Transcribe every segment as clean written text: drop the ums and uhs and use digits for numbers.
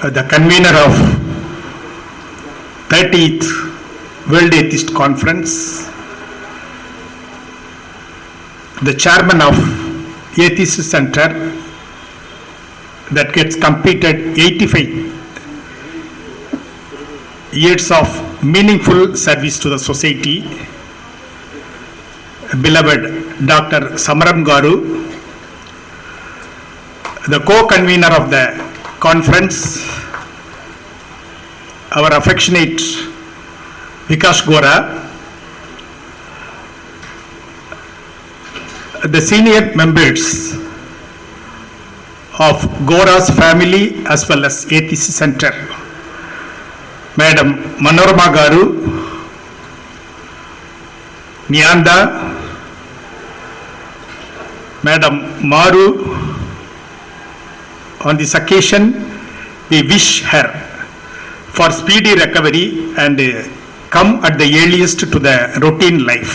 The convener of 30th World Atheist Conference, the chairman of Atheist Center that gets completed 85 years of meaningful service to the society, beloved Dr. Samaram Garu, the co-convener of the conference, our affectionate Vikas Gora, the senior members of Gora's family as well as Atheist Center, Madam Manorama Garu, Nyanda, Madam Maru. On this occasion, we wish her for speedy recovery and come at the earliest to the routine life.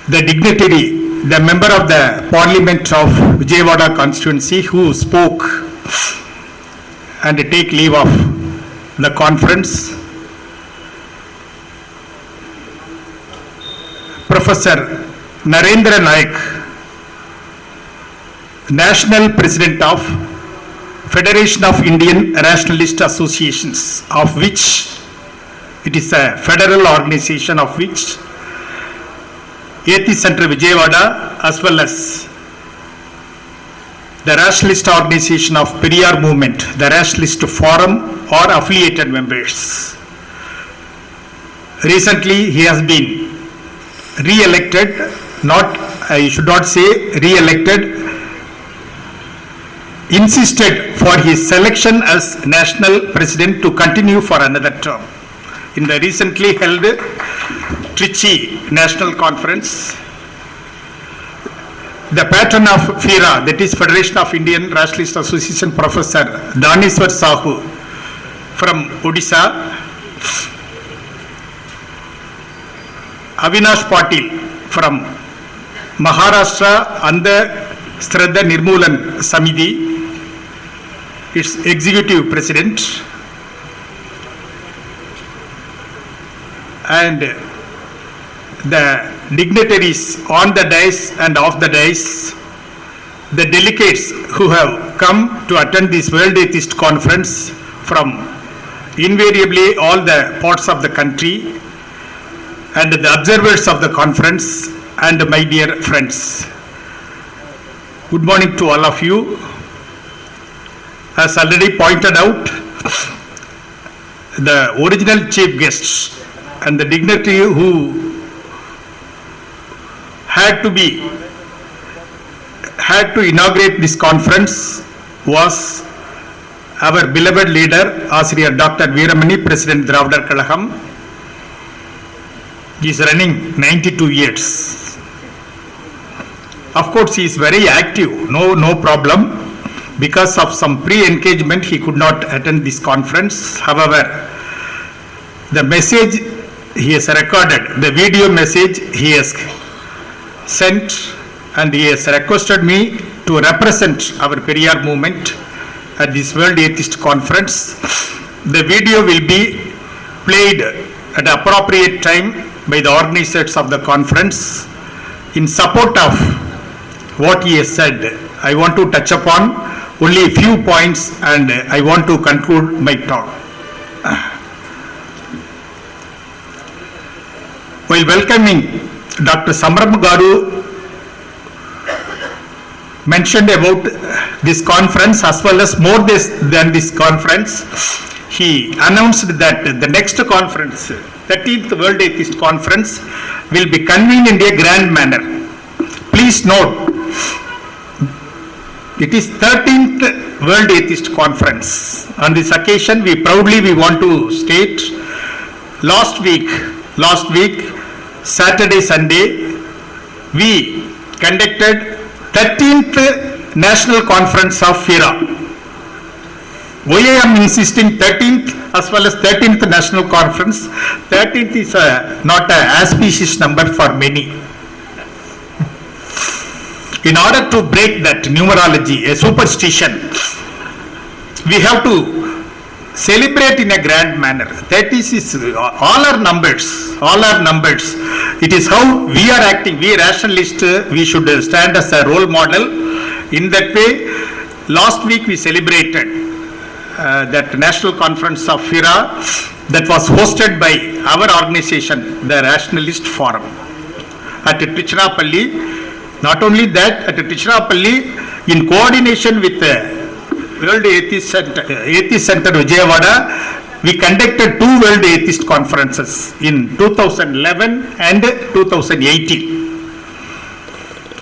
The dignitary, the member of the Parliament of Vijayawada constituency who spoke and take leave of the conference, Professor Narendra Naik, National President of Federation of Indian Rationalist Associations, of which it is a federal organization of which Atheist Center Vijayawada as well as the Rationalist Organization of Periyar Movement, the Rationalist Forum, are affiliated members. Recently he has been re-elected, I should not say re-elected, insisted for his selection as national president to continue for another term. In the recently held Trichy National Conference, the patron of FIRA, that is Federation of Indian Rationalist Association, Professor Daniswar Sahu from Odisha, Avinash Patil from Maharashtra and the Shraddha Nirmulan Samiti, its executive president, and the dignitaries on the dais and off the dais, the delegates who have come to attend this World Atheist Conference from invariably all the parts of the country, and the observers of the conference, and my dear friends. Good morning to all of you. As already pointed out, the original chief guests and the dignitary who had to inaugurate this conference was our beloved leader, Asriyar Dr. Veeramani, President Dravida Kalagam. He is running 92 years. Of course, he is very active, no problem. Because of some pre-engagement, he could not attend this conference. However, the message he has recorded, the video message he has sent, and he has requested me to represent our Periyar movement at this World Atheist Conference. The video will be played at appropriate time by the organizers of the conference. In support of what he has said, I want to touch upon only a few points and I want to conclude my talk. While welcoming Dr. Samaram Garu mentioned about this conference as well as more than this conference, he announced that the next conference, 13th World Atheist Conference, will be convened in a grand manner. Please note, it is 13th World Atheist Conference. On this occasion, we proudly want to state, last week, Saturday, Sunday, we conducted 13th National Conference of FIRA. Why I am insisting 13th as well as 13th National Conference? 13th is not an auspicious number for many. In order to break that numerology, a superstition, we have to celebrate in a grand manner. 30 is all our numbers, all our numbers. It is how we are acting. We rationalists, we should stand as a role model. In that way, last week we celebrated that National Conference of FIRA that was hosted by our organization, the Rationalist Forum at Tiruchirappalli. Not only that, at Tiruchirappalli, in coordination with World Atheist Center Vijayawada, we conducted 2 World Atheist Conferences in 2011 and 2018.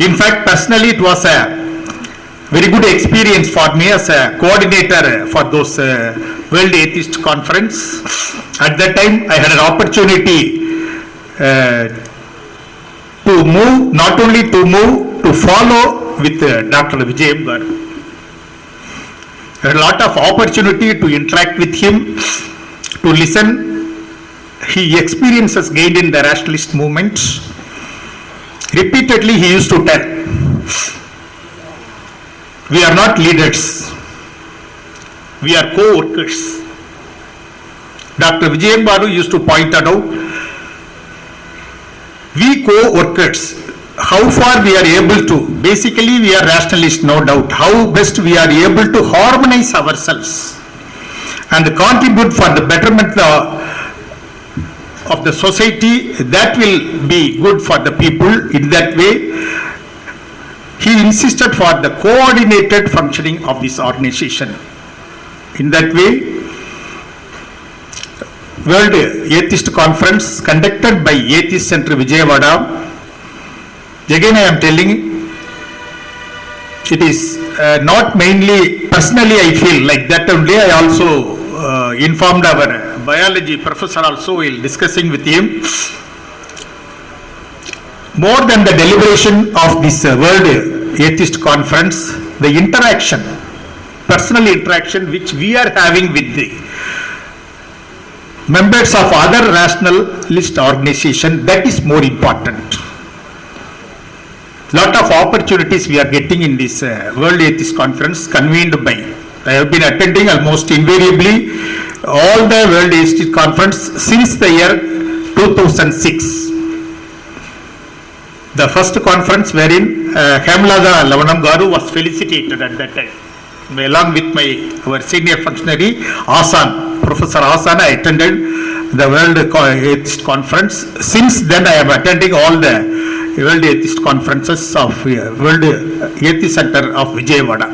In fact, personally, it was a very good experience for me as a coordinator for those World Atheist Conference. At that time, I had an opportunity to move, not only to move, to follow with Dr. Vijayawada. A lot of opportunity to interact with him, to listen. He experiences gained in the rationalist movement. Repeatedly he used to tell, we are not leaders, we are co-workers. Dr. Vijayawada used to point out, we co-workers, how far we are able to, basically we are rationalists, no doubt, how best we are able to harmonize ourselves and contribute for the betterment of the society, that will be good for the people. In that way, he insisted for the coordinated functioning of this organization. In that way, World Atheist Conference conducted by Atheist Center Vijayawada. Again, I am telling, it is not mainly, personally I feel like that only. I also informed our biology professor also while discussing with him. More than the deliberation of this World Atheist Conference, the interaction, personal interaction which we are having with the members of other rationalist organization, that is more important. Lot of opportunities we are getting in this World Atheist Conference convened by, I have been attending almost invariably all the World Atheist Conference since the year 2006. The first conference wherein Hemlada Lavanam Garu was felicitated at that time. Along with our senior functionary Asan, Professor Asan, I attended the World Atheist Conference. Since then I am attending all the World Atheist Conferences of World Atheist Center of Vijayawada.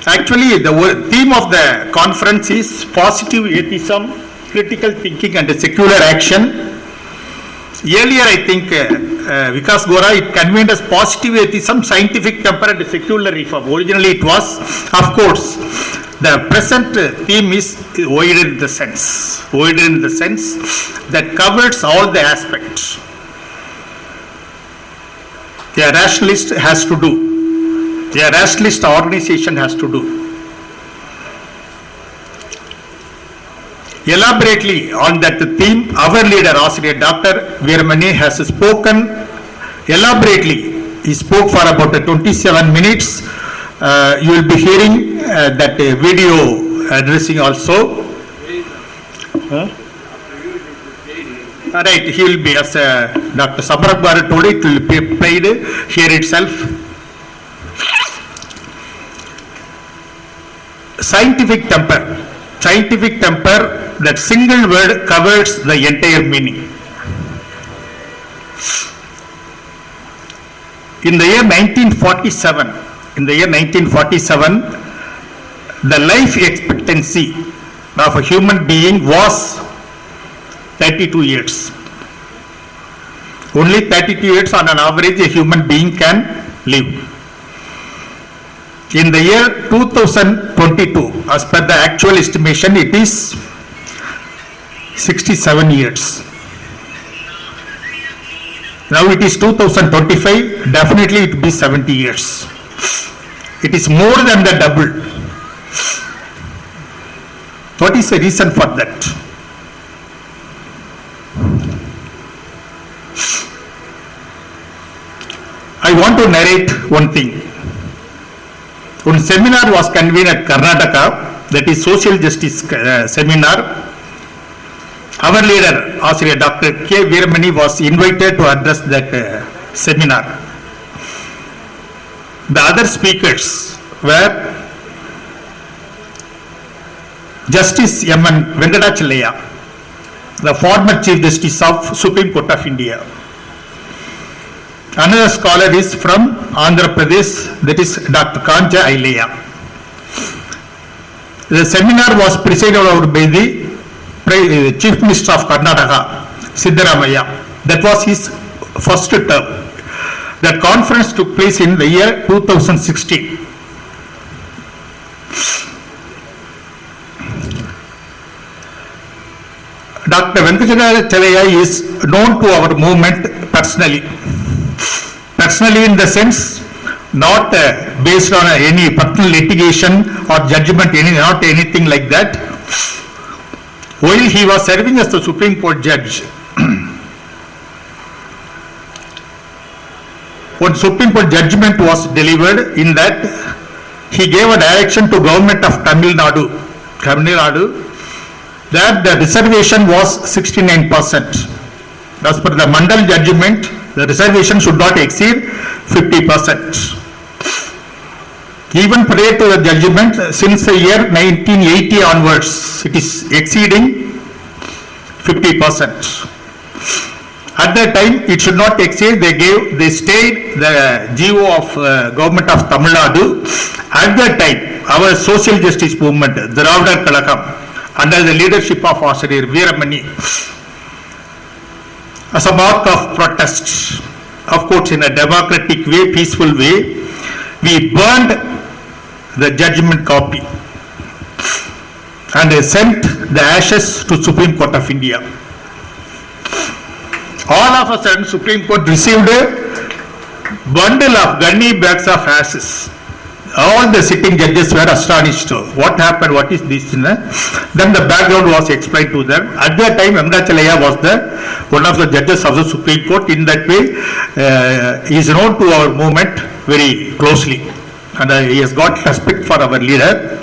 Actually, the theme of the conference is positive atheism, critical thinking and secular action. Earlier, I think Vikas Gora, it convened as positive atheism, scientific temper and secular reform. Originally it was, of course, the present theme is wider in the sense that covers all the aspects. A rationalist has to do, a rationalist organization has to do. Elaborately on that theme, our leader, Dr. Veeramani, has spoken elaborately. He spoke for about 27 minutes. You will be hearing that video addressing also. Right, he will be, as Dr. Sabrak Bharat told, it will be played here itself. Scientific temper. Scientific temper, that single word covers the entire meaning. In the year 1947, the life expectancy of a human being was 32 years. Only 32 years on an average a human being can live. In the year 2022, as per the actual estimation, it is 67 years. Now it is 2025, definitely it will be 70 years. It is more than the double. What is the reason for that? I want to narrate one thing. One seminar was convened at Karnataka, that is social justice seminar. Our leader, Dr. K. Veeramani, was invited to address that seminar. The other speakers were Justice M.N. Venkatachalaya, the former Chief Justice of Supreme Court of India. Another scholar is from Andhra Pradesh, that is Dr. Kanja Ailaya. The seminar was presided over by the Chief Minister of Karnataka, Siddaramaiah. That was his first term. That conference took place in the year 2016. Dr. Venkatachalaya is known to our movement personally. Personally in the sense, not based on any personal litigation or judgment, not anything like that. While he was serving as the Supreme Court judge, one Supreme Court judgment was delivered in that he gave a direction to government of Tamil Nadu that the reservation was 69%. As per the Mandal judgment, the reservation should not exceed 50%. Even prior to the judgment, since the year 1980 onwards, it is exceeding 50%. At that time, it should not exceed. They stayed the GO of government of Tamil Nadu. At that time, our social justice movement, Dravida Kalakam, under the leadership of Ashriyar Veeramani, as a mark of protest, of course in a democratic way, peaceful way, we burned the judgment copy and sent the ashes to Supreme Court of India. All of a sudden, Supreme Court received a bundle of gunny bags of ashes. All the sitting judges were astonished. What happened? What is this? Then the background was explained to them. At that time, Venkatachalaya was one of the judges of the Supreme Court. In that way, he is known to our movement very closely. And he has got respect for our leader.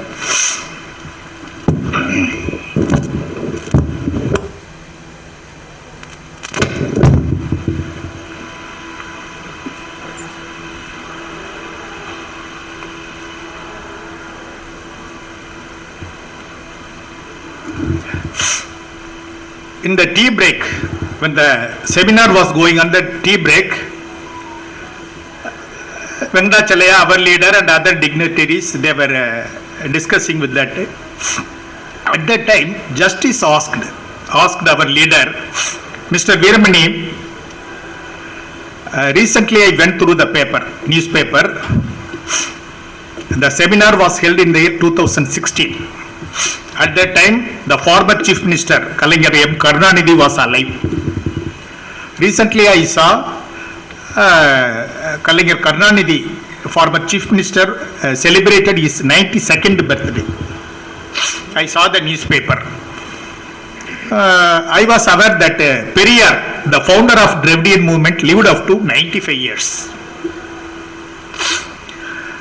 In the tea break, when the seminar was going on, the tea break, Venkatachalaya, our leader, and other dignitaries, they were discussing with that. At that time, Justice asked our leader, Mr. Veeramani, recently I went through the newspaper. The seminar was held in the year 2016. At that time, the former Chief Minister, Kalaignар M. Karunanidhi, was alive. Recently, I saw Kalaignar Karunanidhi, former Chief Minister, celebrated his 92nd birthday. I saw the newspaper. I was aware that Periyar, the founder of Dravidian movement, lived up to 95 years.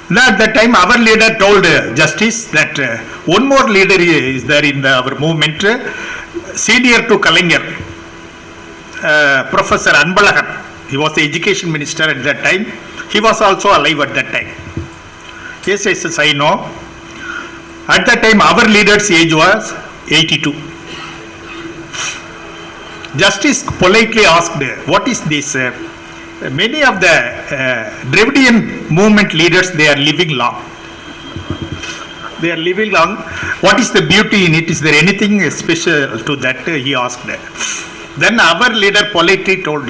At that time, our leader told Justice that one more leader is there in our movement, senior to Kalaignar, Professor Anbalagan. He was the education minister at that time. He was also alive at that time. Yes, I know. At that time, our leader's age was 82. Justice politely asked, what is this? Many of the Dravidian movement leaders, they are living long. They are living long. What is the beauty in it? Is there anything special to that? He asked. Then our leader politely told,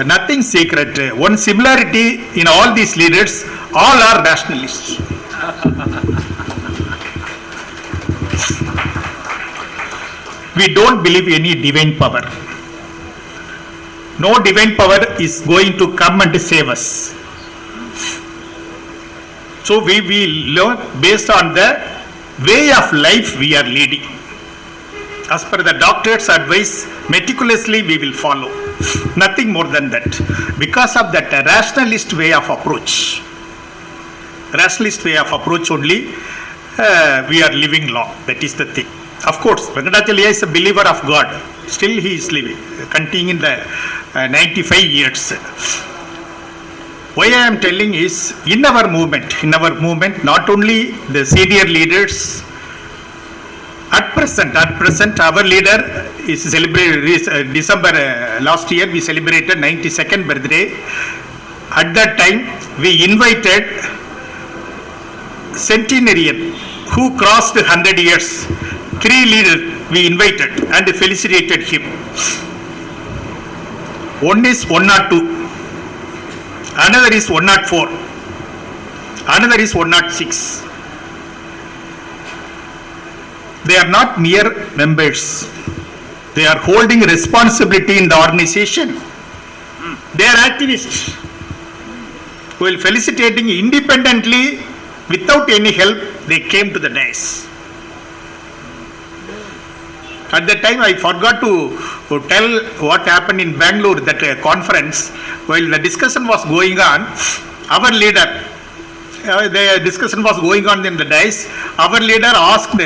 nothing secret. One similarity in all these leaders, all are rationalists. We don't believe any divine power. No divine power is going to come and save us. So we will learn based on the way of life we are leading. As per the doctor's advice, meticulously we will follow. Nothing more than that. Because of that rationalist way of approach. Rationalist way of approach only we are living long. That is the thing. Of course, Venkatachalya is a believer of God. Still he is living, continuing the 95 years. Why I am telling is, in our movement, not only the senior leaders, at present, our leader is celebrated, December last year, we celebrated 92nd birthday. At that time, we invited centenarian who crossed 100 years. 3 leaders we invited and felicitated him. One is 102, another is 104, another is 106. They are not mere members. They are holding responsibility in the organization. They are activists who will felicitating independently without any help. They came to the dais. At that time, I forgot to tell what happened in Bangalore, that conference. While the discussion was going on, our leader, the discussion was going on in the dais. Our leader asked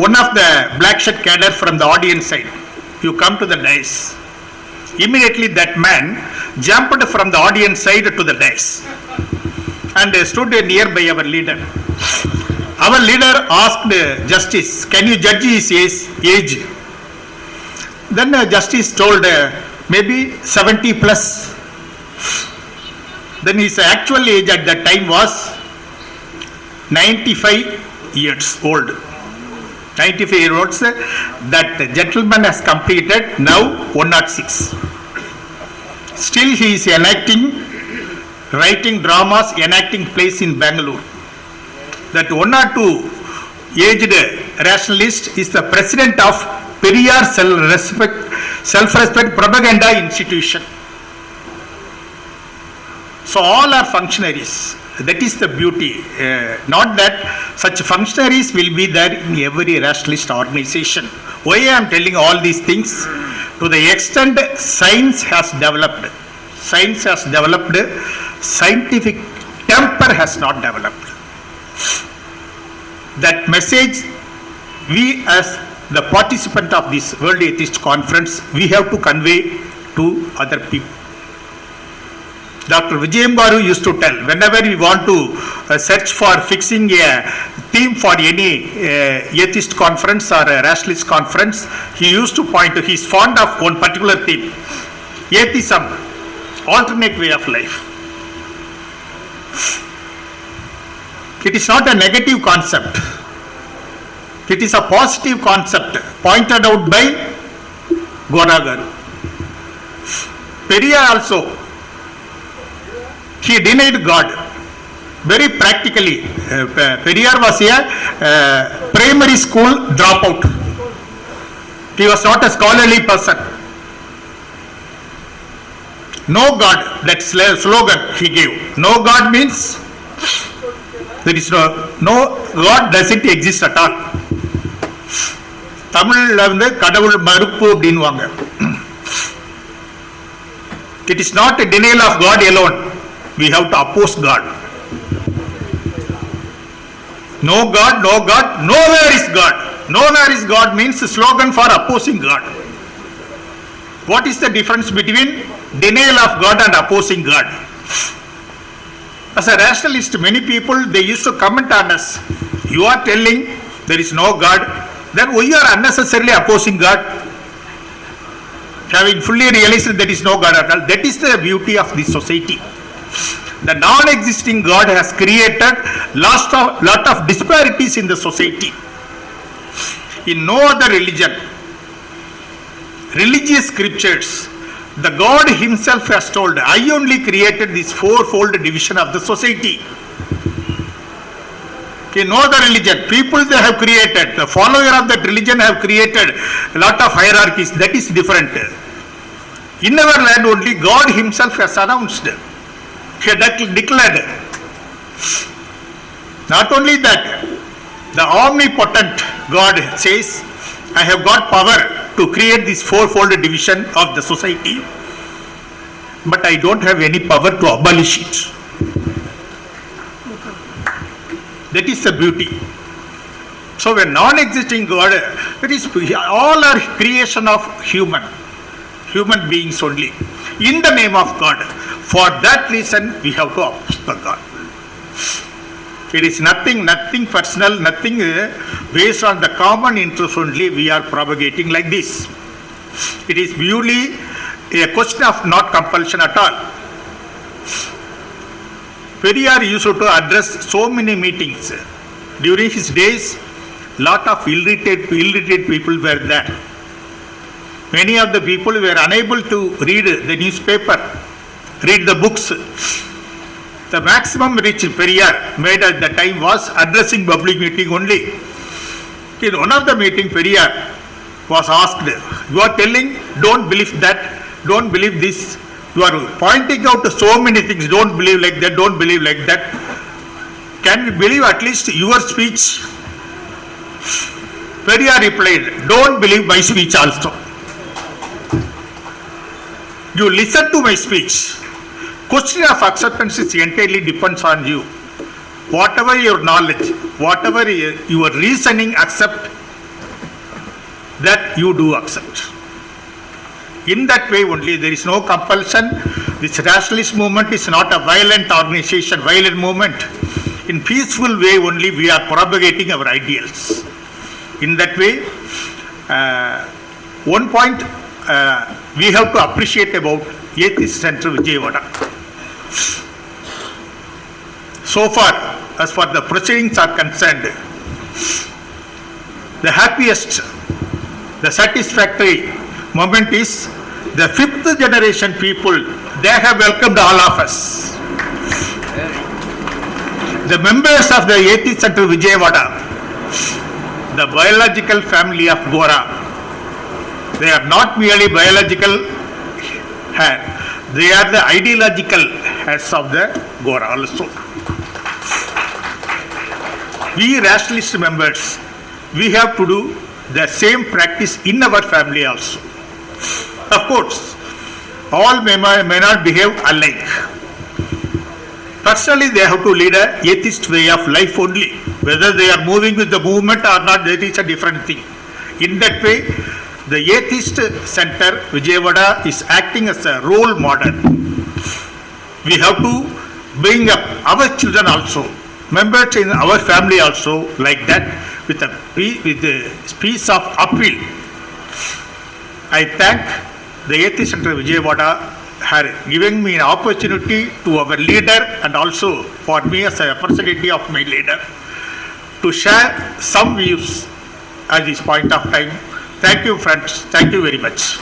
one of the black shirt cadre from the audience side, "You come to the dais." Immediately that man jumped from the audience side to the dais and stood nearby our leader. Our leader asked Justice, "Can you judge his age?" Then Justice told maybe 70 plus. Then his actual age at that time was 95 years old. 95 years old. That gentleman has completed now 106. Still he is enacting, writing dramas, enacting plays in Bangalore. That 102 aged rationalist is the president of Periyar Self-Respect Propaganda Institution. So all are functionaries. That is the beauty. Not that such functionaries will be there in every rationalist organization. Why I am telling all these things? To the extent science has developed, scientific temper has not developed. That message, we as the participant of this World Atheist Conference, we have to convey to other people. Dr. Vijayawada used to tell, whenever we want to search for fixing a theme for any atheist conference or a rationalist conference, he used to point to, he is fond of one particular theme, atheism, alternate way of life. It is not a negative concept. It is a positive concept pointed out by Godagaru. Periyar also, he denied God very practically. Periyar was a primary school dropout. He was not a scholarly person. No God, that slogan he gave. No God means there is no God doesn't exist at all. தமிழ்ல வந்து கடவுள் மறுப்பு அப்படின்வாங்க. It is not a denial of God alone. We have to oppose God. No God, no God, nowhere is God. Nowhere is God means a slogan for opposing God. What is the difference between denial of God and opposing God? As a rationalist, many people, they used to comment on us. You are telling there is no God, then we are unnecessarily opposing God. Having fully realized that there is no God at all. That is the beauty of this society. The non-existing God has created lot of disparities in the society. In no other religion, religious scriptures, the God himself has told, I only created this fourfold division of the society. In no other religion, people they have created, the follower of that religion have created a lot of hierarchies. That is different. In our land only God himself has announced, he declared, Not only that, the omnipotent God says, I have got power to create this fourfold division of the society, but I don't have any power to abolish it. That is the beauty. So when non-existing God, it is all are creation of human beings only, in the name of God. For that reason, we have to oppose the God. It is nothing personal, nothing based on the common interest only we are propagating like this. It is purely a question of not compulsion at all. Periyar used to address so many meetings. During his days, lot of illiterate people were there. Many of the people were unable to read the newspaper, read the books. The maximum reach Periyar made at the time was addressing public meeting only. In one of the meeting, Periyar was asked, you are telling, don't believe that, don't believe this. You are pointing out so many things, don't believe like that, don't believe like that. Can we believe at least your speech? Periyar replied, don't believe my speech also. You listen to my speech. Question of acceptance is entirely depends on you. Whatever your knowledge, whatever your reasoning accept, that you do accept. In that way only, there is no compulsion. This rationalist movement is not a violent organization, violent movement. In peaceful way only we are propagating our ideals. In that way, one point we have to appreciate about Atheist Center Vijayawada. So far, as far the proceedings are concerned, the happiest, the satisfactory moment is the fifth generation people, they have welcomed all of us. The members of the Atheist Center Vijayawada, the biological family of Gora, they are not merely biological hair, they are the ideological hairs of the Gora also. We rationalist members, we have to do the same practice in our family also. Of course, all may not behave alike. Personally, they have to lead an atheist way of life only. Whether they are moving with the movement or not, that is a different thing. In that way, the Atheist Center Vijayawada is acting as a role model. We have to bring up our children also, members in our family also, like that, with a piece of appeal. I thank the Atheist Center Vijayawada for giving me an opportunity to our leader and also for me as a representative of my leader to share some views at this point of time. Thank you, friends. Thank you very much.